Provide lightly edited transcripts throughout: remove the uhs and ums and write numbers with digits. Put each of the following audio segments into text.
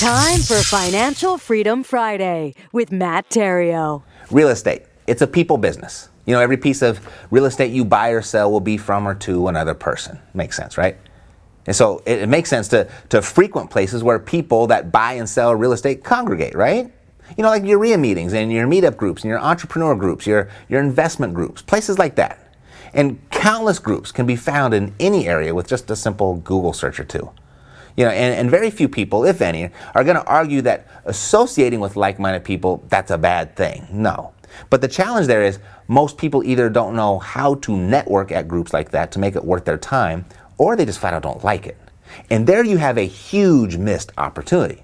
Time for Financial Freedom Friday with Matt Theriault. Real estate, it's a people business. You know, every piece of real estate you buy or sell will be from or to another person. Makes sense, right? And so it makes sense to frequent places where people that buy and sell real estate congregate, right? You know, like your RIA meetings and your meetup groups and your entrepreneur groups, your investment groups, places like that. And countless groups can be found in any area with just a simple Google search or two. You know, and very few people, if any, are going to argue that associating with like-minded people, that's a bad thing. No. But the challenge there is most people either don't know how to network at groups like that to make it worth their time, or they just flat out don't like it. And there you have a huge missed opportunity.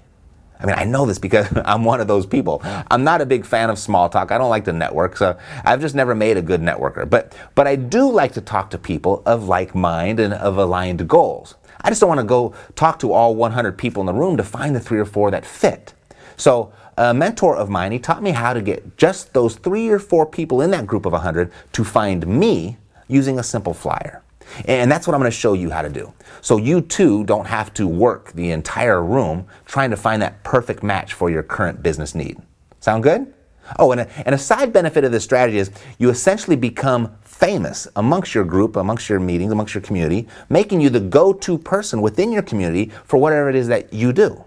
I mean, I know this because I'm one of those people. I'm not a big fan of small talk. I don't like to network, so I've just never made a good networker. But I do like to talk to people of like mind and of aligned goals. I just don't want to go talk to all 100 people in the room to find the 3 or 4 that fit. So a mentor of mine, he taught me how to get just those 3 or 4 people in that group of 100 to find me using a simple flyer. And that's what I'm going to show you how to do. So you too don't have to work the entire room trying to find that perfect match for your current business need. Sound good? Oh, and a side benefit of this strategy is you essentially become famous amongst your group, amongst your meetings, amongst your community, making you the go-to person within your community for whatever it is that you do.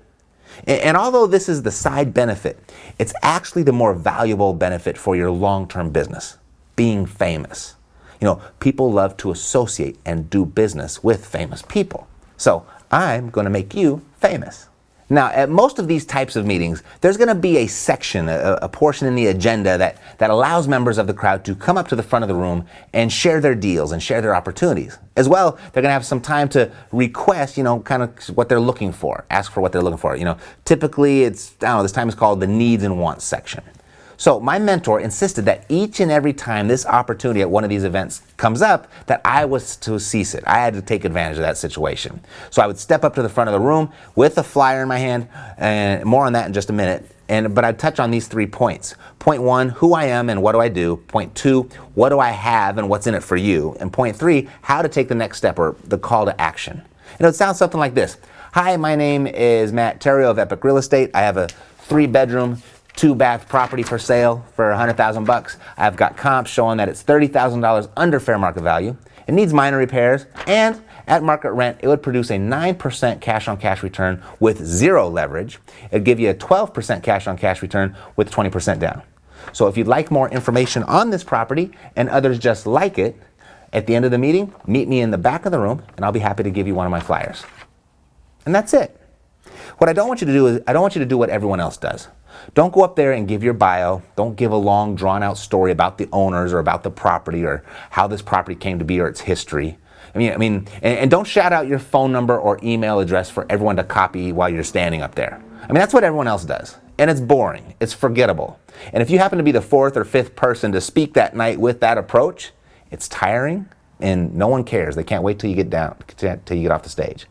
And although this is the side benefit, it's actually the more valuable benefit for your long-term business, being famous. You know, people love to associate and do business with famous people. So I'm going to make you famous. Now, at most of these types of meetings, there's going to be a section, a portion in the agenda that allows members of the crowd to come up to the front of the room and share their deals and share their opportunities. As well, they're going to have some time to request, you know, kind of what they're looking for, ask for what they're looking for. You know, typically it's, I don't know, this time is called the needs and wants section. So my mentor insisted that each and every time this opportunity at one of these events comes up, that I was to seize it. I had to take advantage of that situation. So I would step up to the front of the room with a flyer in my hand, and more on that in just a minute. But I'd touch on these 3 points. Point 1, who I am and what do I do? Point 2, what do I have and what's in it for you? And point 3, how to take the next step or the call to action. And it would sound something like this. Hi, my name is Matt Theriault of Epic Real Estate. I have a 3-bedroom, 2-bath property for sale for $100,000. I've got comps showing that it's $30,000 under fair market value. It needs minor repairs, and at market rent, it would produce a 9% cash-on-cash return with 0 leverage. It'd give you a 12% cash-on-cash return with 20% down. So if you'd like more information on this property and others just like it, at the end of the meeting, meet me in the back of the room, and I'll be happy to give you one of my flyers. And that's it. What I don't want you to do is, I don't want you to do what everyone else does. Don't go up there and give your bio. Don't give a long, drawn-out story about the owners or about the property or how this property came to be or its history. And don't shout out your phone number or email address for everyone to copy while you're standing up there. I mean, that's what everyone else does. And it's boring. It's forgettable. And if you happen to be the 4th or 5th person to speak that night with that approach, it's tiring and no one cares. They can't wait till you get down, till you get off the stage.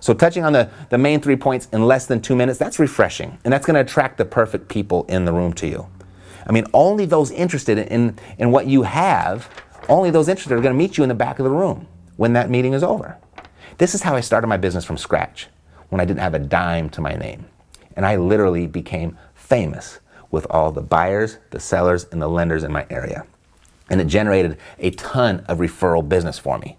So touching on the main 3 points in less than 2 minutes, that's refreshing. And that's going to attract the perfect people in the room to you. I mean, only those interested in what you have, only those interested are going to meet you in the back of the room when that meeting is over. This is how I started my business from scratch, when I didn't have a dime to my name. And I literally became famous with all the buyers, the sellers, and the lenders in my area. And it generated a ton of referral business for me.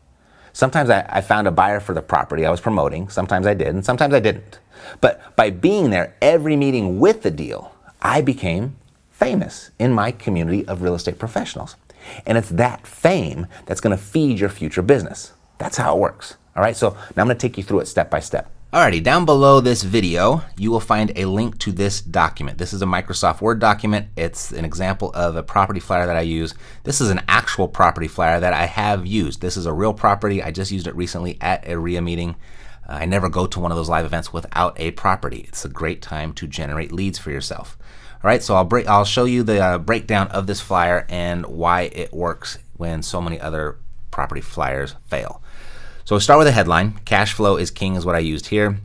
Sometimes I found a buyer for the property I was promoting. Sometimes I did, and sometimes I didn't. But by being there every meeting with the deal, I became famous in my community of real estate professionals. And it's that fame that's going to feed your future business. That's how it works. All right, so now I'm going to take you through it step by step. Alrighty, down below this video, you will find a link to this document. This is a Microsoft Word document. It's an example of a property flyer that I use. This is an actual property flyer that I have used. This is a real property. I just used it recently at a RIA meeting. I never go to one of those live events without a property. It's a great time to generate leads for yourself. All right, so I'll show you the breakdown of this flyer and why it works when so many other property flyers fail. So we'll start with a headline. Cash flow is king is what I used here.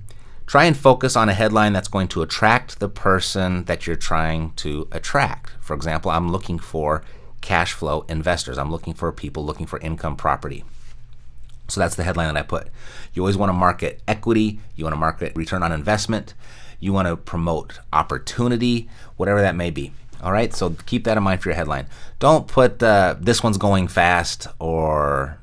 Try and focus on a headline that's going to attract the person that you're trying to attract. For example, I'm looking for cash flow investors. I'm looking for people looking for income property. So that's the headline that I put. You always want to market equity. You want to market return on investment. You want to promote opportunity, whatever that may be. All right, so keep that in mind for your headline. Don't put this one's going fast, or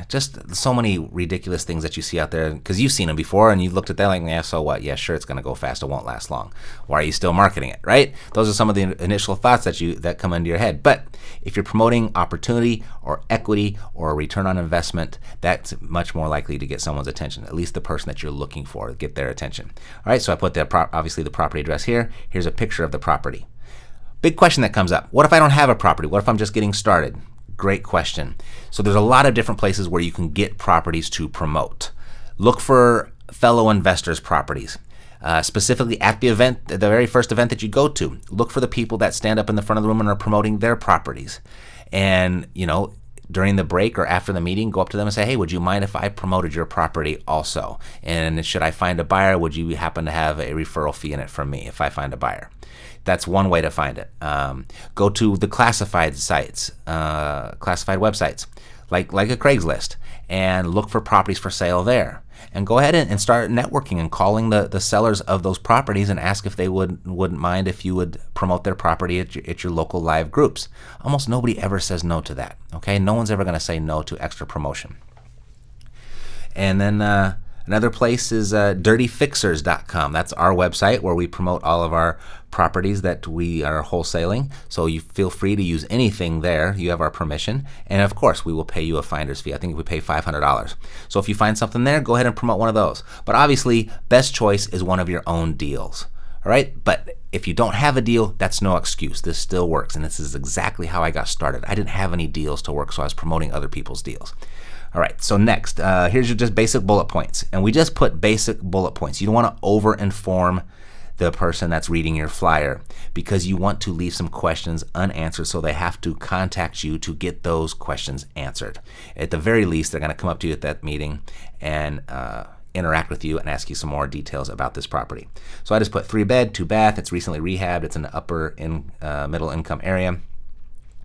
just so many ridiculous things that you see out there, because you've seen them before and you've looked at that like, yeah, so what? Yeah, sure, it's going to go fast. It won't last long. Why are you still marketing it, right? Those are some of the initial thoughts that come into your head. But if you're promoting opportunity or equity or a return on investment, that's much more likely to get someone's attention, at least the person that you're looking for, get their attention. All right, so I put obviously the property address here. Here's a picture of the property. Big question that comes up. What if I don't have a property? What if I'm just getting started? Great question. So there's a lot of different places where you can get properties to promote. Look for fellow investors' properties. Specifically at the event, the very first event that you go to, look for the people that stand up in the front of the room and are promoting their properties. And, during the break or after the meeting, go up to them and say, hey, would you mind if I promoted your property also? And should I find a buyer, would you happen to have a referral fee in it from me if I find a buyer? That's one way to find it. Go to the classified sites, classified websites, like a Craigslist, and look for properties for sale there. And go ahead and start networking and calling the sellers of those properties and ask if they wouldn't mind if you would promote their property at your local live groups. Almost nobody ever says no to that. Okay, no one's ever going to say no to extra promotion. And then another place is dirtyfixers.com. That's our website where we promote all of our properties that we are wholesaling. So you feel free to use anything there. You have our permission. And of course, we will pay you a finder's fee. I think we pay $500. So if you find something there, go ahead and promote one of those. But obviously, best choice is one of your own deals. All right? But if you don't have a deal, that's no excuse. This still works. And this is exactly how I got started. I didn't have any deals to work, so I was promoting other people's deals. All right, so next, here's your just basic bullet points. And we just put basic bullet points. You don't want to over-inform the person that's reading your flyer, because you want to leave some questions unanswered, so they have to contact you to get those questions answered. At the very least, they're going to come up to you at that meeting and interact with you and ask you some more details about this property. So I just put 3-bed, 2-bath. It's recently rehabbed. It's in the middle income area.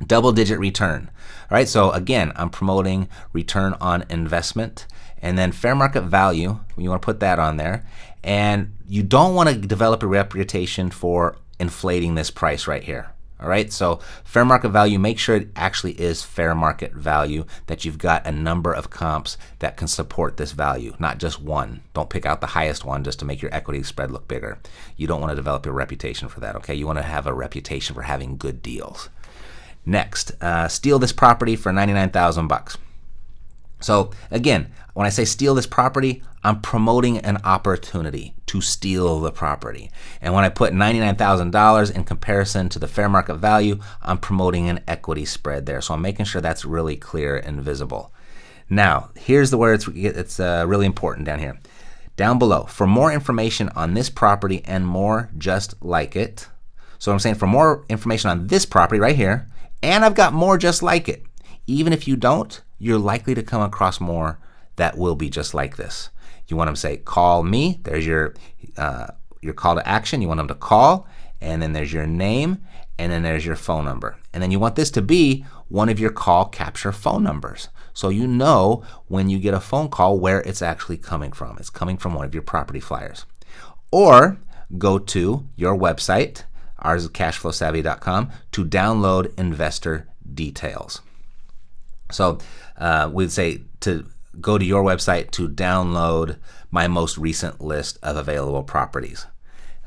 Double-digit return. All right, so again, I'm promoting return on investment, and then fair market value. You want to put that on there, and you don't want to develop a reputation for inflating this price right here. All right, so fair market value, make sure it actually is fair market value, that you've got a number of comps that can support this value, not just one. Don't pick out the highest one just to make your equity spread look bigger. You don't want to develop a reputation for that, okay? You want to have a reputation for having good deals. Next, steal this property for $99,000. So again, when I say steal this property, I'm promoting an opportunity to steal the property. And when I put $99,000 in comparison to the fair market value, I'm promoting an equity spread there. So I'm making sure that's really clear and visible. Now, here's where it's really important down here. Down below, for more information on this property and more just like it. So I'm saying for more information on this property right here, and I've got more just like it. Even if you don't, you're likely to come across more that will be just like this. You want them to say, call me. There's your call to action. You want them to call, and then there's your name, and then there's your phone number. And then you want this to be one of your call capture phone numbers. So you know when you get a phone call where it's actually coming from. It's coming from one of your property flyers. Or go to your website, ours is cashflowsavvy.com, to download investor details. So we'd say to go to your website to download my most recent list of available properties.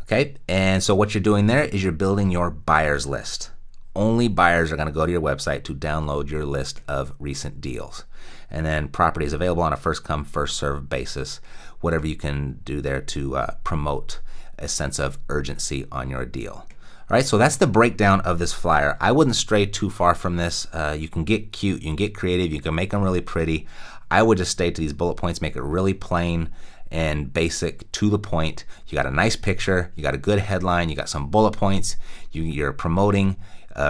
Okay, and so what you're doing there is you're building your buyers list. Only buyers are going to go to your website to download your list of recent deals. And then property is available on a first come, first served basis. Whatever you can do there to promote a sense of urgency on your deal. All right, so that's the breakdown of this flyer. I wouldn't stray too far from this. You can get cute, you can get creative, you can make them really pretty. I would just stay to these bullet points, make it really plain and basic, to the point. You got a nice picture, you got a good headline, you got some bullet points, you're promoting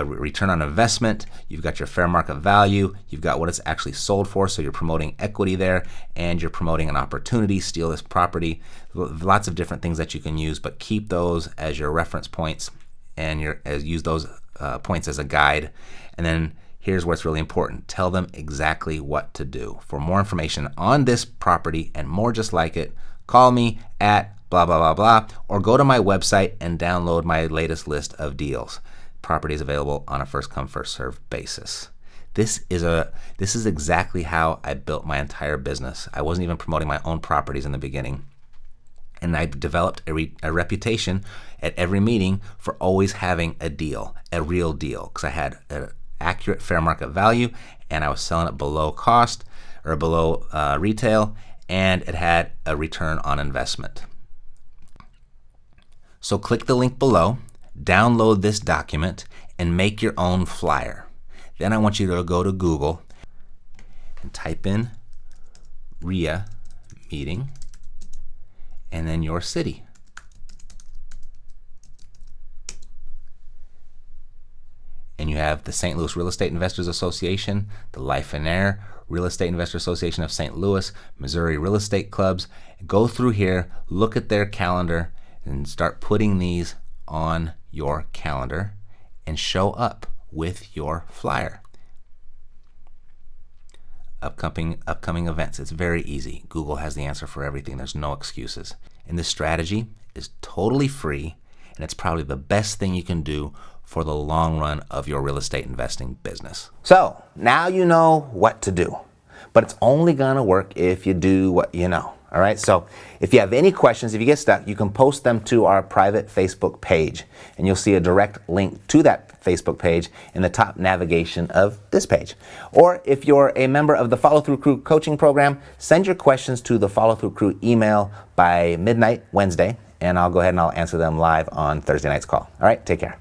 return on investment, you've got your fair market value, you've got what it's actually sold for, so you're promoting equity there, and you're promoting an opportunity, steal this property. Lots of different things that you can use, but keep those as your reference points, and use those points as a guide. And then here's what's really important. Tell them exactly what to do. For more information on this property and more just like it, call me at blah, blah, blah, blah, or go to my website and download my latest list of deals. Properties available on a first come, first served basis. This is exactly how I built my entire business. I wasn't even promoting my own properties in the beginning. And I developed a reputation at every meeting for always having a deal, a real deal, because I had an accurate fair market value and I was selling it below cost or below retail, and it had a return on investment. So click the link below, download this document, and make your own flyer. Then I want you to go to Google and type in RIA meeting and then your city. And you have the St. Louis Real Estate Investors Association, the Life and Air Real Estate Investor Association of St. Louis, Missouri Real Estate Clubs. Go through here, look at their calendar, and start putting these on your calendar and show up with your flyer. Upcoming events. It's very easy. Google has the answer for everything. There's no excuses. And this strategy is totally free, and it's probably the best thing you can do for the long run of your real estate investing business. So now you know what to do, but it's only gonna work if you do what you know. All right, so if you have any questions, if you get stuck, you can post them to our private Facebook page, and you'll see a direct link to that Facebook page in the top navigation of this page. Or if you're a member of the Follow Through Crew coaching program, send your questions to the Follow Through Crew email by midnight Wednesday, and I'll go ahead and I'll answer them live on Thursday night's call. All right, take care.